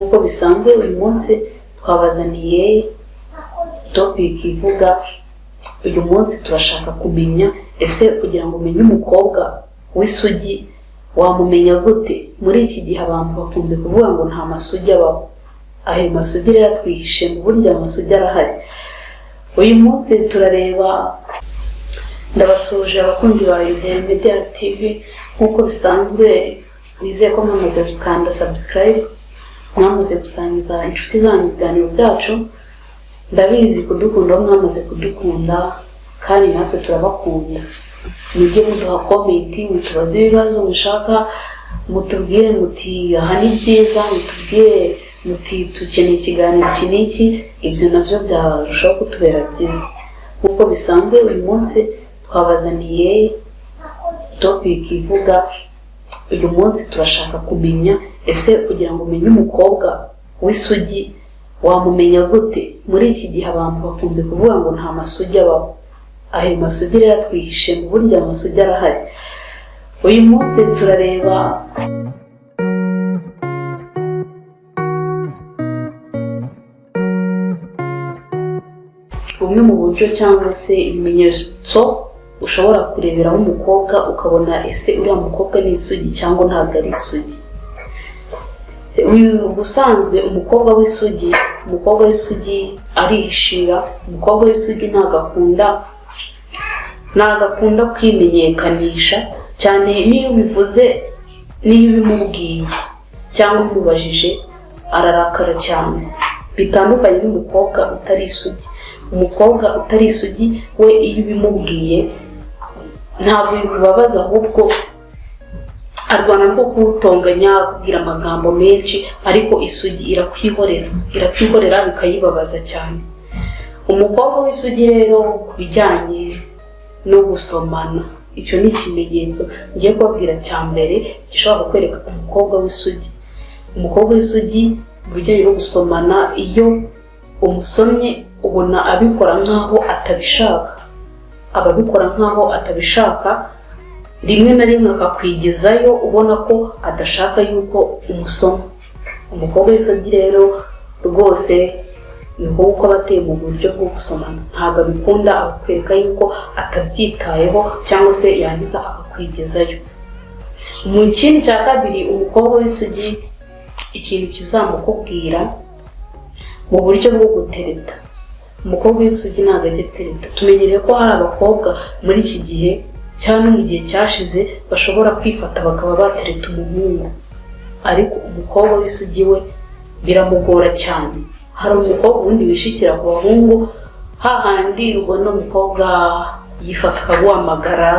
Uko bisanzwe uyu munsi twabazaniye topic ivuga uyu munsi turashaka kumenya ese kugira ngo umenye umukobwa w'isugi wamumenya gute. Muri iki gihe abantu bakunze kuvuga ngo nta masugi abaho. Ayo masugi rero twihishe mu buryo amasugi arahari. Uyu munsi turareba, ndabasuje abakunzi ba Izere Media TV. Nkuko bisanzwe nizeye ko mwamaze gukanda subscribe, mwamaze gusangiza inshuti zanyu ibiganiro byacu. Ndabizi kudukunda, mwamaze kudukunda kandi natwe turabakunda. Mujye muduha comment, mutubaze ibibazo mushaka, mutubwire muti aha ni byiza, mutubwire muti tukeneye ikiganiro iki n'iki. Ibyo nabyo byarushaho kutubera byiza. Nkuko bisanzwe uyu munsi twabazaniye topic ivuga uyu munsi turashaka kumenya ese kugira ngo umenye umukobwa w'isugi wamumenya gute. Muri iki gihe abantu bakunze kuvuga ngo nta masugi abaho. Ayo masugi rero twihishe mu buryo amasugi arahari. Uyu munsi turareba bumwe mu buryo cyangwa se ibimenyetso ushobora kureberaho umukobwa ukabona ese uriya mukobwa ni isugi cyangwa ntabwo ari isugi. Ubusanzwe umukobwa w'isugi arihishira. Umukobwa w'isugi ntagakunda kwimenyekanisha cyane. Niyo ubivuze, niyo ubimubwiye cyangwa umubajije ararakara cyane, bitandukanye n'umukobwa utari isugi. Umukobwa utari isugi we iyo ubimubwiye ntabwo bimubabaza, ahubwo arwana rwo kuwutonganya, kubwira amagambo menshi. Ariko isugi irakwihorera bikayibabaza cyane. Umukobwa w'isugi rero ku bijyanye no gusomana, icyo ni ikimenyetso ngiye kubabwira cya mbere gishobora kukwereka umukobwa w'isugi. Umukobwa w'isugi mu bijyanye no gusomana, iyo umusomye ubona abikora nk'aho atabishaka. Ababikora nk'aho atabishaka, rimwe na rimwe akakwigezayo ubona ko adashaka yuko umusoma. Umukobwa w'isugi rero rwose ni uko bateye mu buryo bwo gusomana, ntabwo abikunda, akakwereka yuko atabyitayeho cyangwa se yangiza akakwigezayo. Mu kindi cya kabiri, umukobwa w'isugi ikintu kizamukubwira mu buryo bwo gutereta. Umukobwa w'isugi ntabwo ajya atereta. Tumenyereye ko hari abakobwa muri iki gihe cyangwa mu gihe cyashize bashobora kwifata bakaba batereta umuhungu, ariko umukobwa w'isugi we biramugora cyane. Hari umukobwa wundi wishikira ku bahungu, hahandi ubona umukobwa yifata akaguhamagara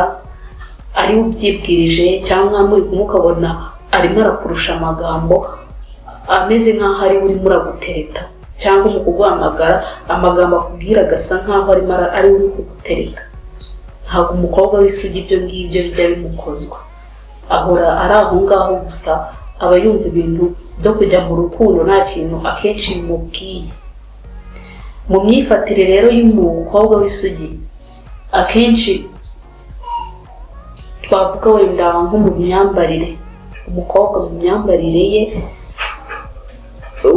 ari ubyibwirije, cyangwa muri kumukabona arimo arakurusha amagambo ameze nk'aho ari urimo uragutereta, cyangwa mu kuguhamagara amagambo akubwira agasa nk'aho ari uri kugutereta. Ntabwo umukobwa w'isugi ibyo ngibyo bijya bimukozwa, ahora ari aho ngaho gusa, aba yumva ibintu byo kujya mu rukundo nta kintu akenshi bimubwiye. Mu myifatire rero y'umukobwa w'isugi, akenshi twavuga wenda nko mu myambarire. Umukobwa mu myambarire ye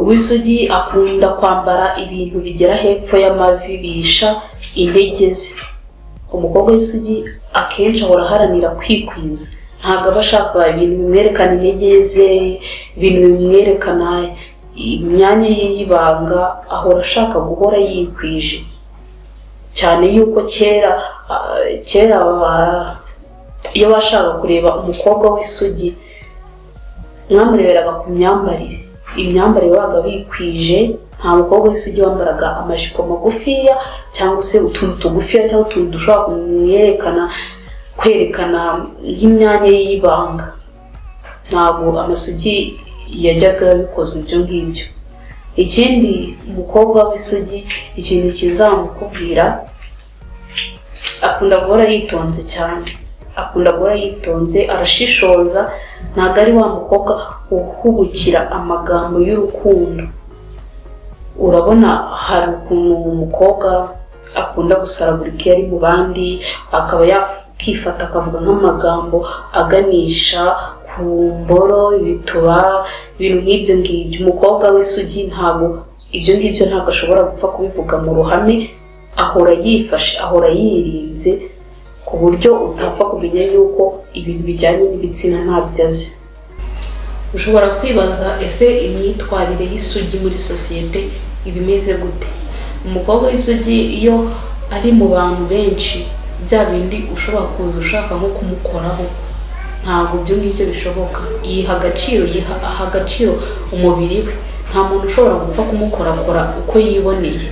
w'isugi akunda kwambara ibintu bigera hepfo y'amavi bihisha intege ze. Umukobwa w'isugi akenshi ahora aharanira kwikwiza, ntabwo aba ashaka ibintu bimwerekana intege ze, ibintu bimwerekana imyanya ye y'ibanga. Ahora ashaka guhora yikwije cyane, yuko kera iyo bashaka kureba umukobwa w'isugi mwamureberaga ku myambarire. Imyambarire babaga bikwije. Nta mukobwa w'isugi wambaraga amajipo magufiya cyangwa se utuntu tugufiya cyangwa utuntu dushobora kwerekana nk'imyanya y'ibanga. Ntabwo amasugi yajyaga bikozwe ibyo ngibyo. Ikindi, umukobwa w'isugi ikintu kizamukubwira, akunda guhora yitonze cyane. Arashishoza. Ntabwo ari wa mukobwa uhubukira amagambo y'urukundo. Urabona hari ukuntu umukobwa akunda gusaragurika iyo ari mu bandi, akaba yakifata akavuga nk'amagambo aganisha ku ku mboro, ibituba, ibintu nk'ibyo ngibyo. Umukobwa w'isugi ntabwo ibyo ngibyo ntabwo ashobora gupfa kubivuga mu ruhame, ahora yifashe, ahora yirinze ku buryo utapfa kumenya yuko ibintu bijyanye n'ibitsina ntabyo azi. Ushobora kwibaza, ese imyitwarire y'isugi muri sosiyete iba imeze gute? Umukobwa w'isugi iyo ari mu bantu benshi, bya bindi ushobora kuza ushaka nko kumukoraho, ntabwo ibyo ngibyo bishoboka. Yiha agaciro umubiri we. Nta muntu ushobora gupfa kumukorakora uko yiboneye,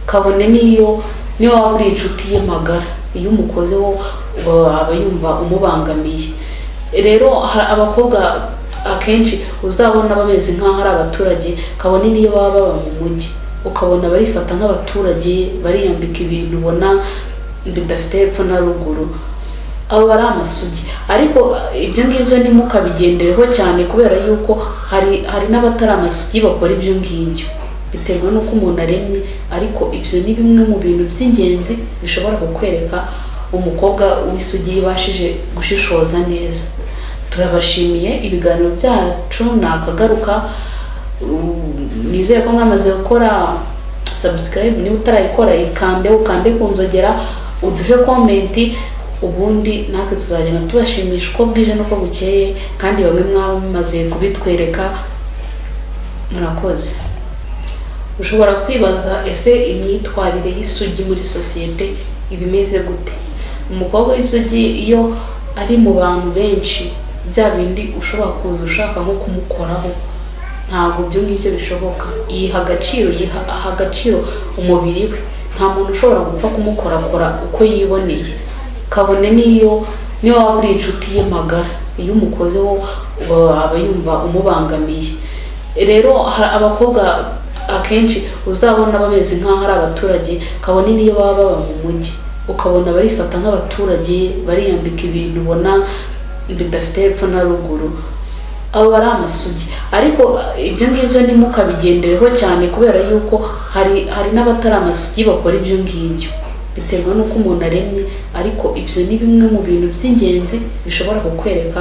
kabone niyo waba uri inshuti ye magara. Iyo umukozeho aba yumva umubangamiye. Rero abakobwa akenshi uzabona bameze nk'aho ari abaturage, kabone niyo baba baba mu mujyi, ukabona barifata nk'abaturage, bariyambika ibintu ubona bidafite hepfo na ruguru. Abo bari amasugi. Ariko ibyo ngibyo ntimukabigendereho cyane, kubera yuko hari n'abatari amasugi bakora ibyo ngibyo. Biterwa n'uko umuntu aremye, ariko ibyo ni bimwe mu bintu by'ingenzi bishobora kukwereka umukobwa w'isugi yibashije gushishoza neza. Turabashimiye, ibiganiro byacu nakagaruka. Nizeye ko mwamaze gukora subscribe, niba utarayikora ukande ku nzogera, uduhe comment, ubundi natwe tuzagenda tubashimisha uko bwije n'uko bukeye, kandi bamwe mwamaze kubitwereka. Murakoze. Ushobora kwibaza, ese imyitwarire y'isugi muri sosiyete iba imeze gute? Umukobwa w'isugi iyo ari mu bantu benshi, bya bindi ushobora kuza ushaka nko kumukoraho, ntabwo ibyo ngibyo bishoboka. Yiha agaciro umubiri we. Nta muntu ushobora gupfa kumukorakora uko yiboneye, kabone niyo waba uri inshuti ye magara. Iyo umukozeho aba yumva umubangamiye. Rero abakobwa akenshi uzabona bameze nk'aho ari abaturage, kabone niyo baba baba mu mujyi, ukabona barifata nk'abaturage, bariyambika ibintu ubona bidafite hepfo na ruguru. Abo bari amasugi. Ariko ibyo ngibyo ntimukabigendereho cyane, kubera yuko hari n'abatari amasugi bakora ibyo ngibyo. Biterwa n'uko umuntu aremye, ariko ibyo ni bimwe mu bintu by'ingenzi bishobora kukwereka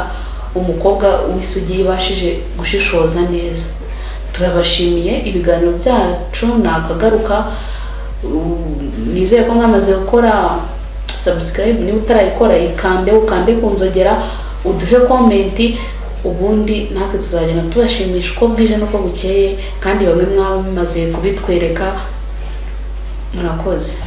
umukobwa w'isugi yibashije gushishoza neza. Turabashimiye, ibiganiro byacu nakagaruka. Nizeye ko mwamaze gukora subscribe, niba utarayikora ukande ku nzogera, uduhe comment, ubundi natwe tuzagenda tubashimisha uko bwije n'uko bukeye, kandi bamwe mwamaze kubitwereka. Murakoze.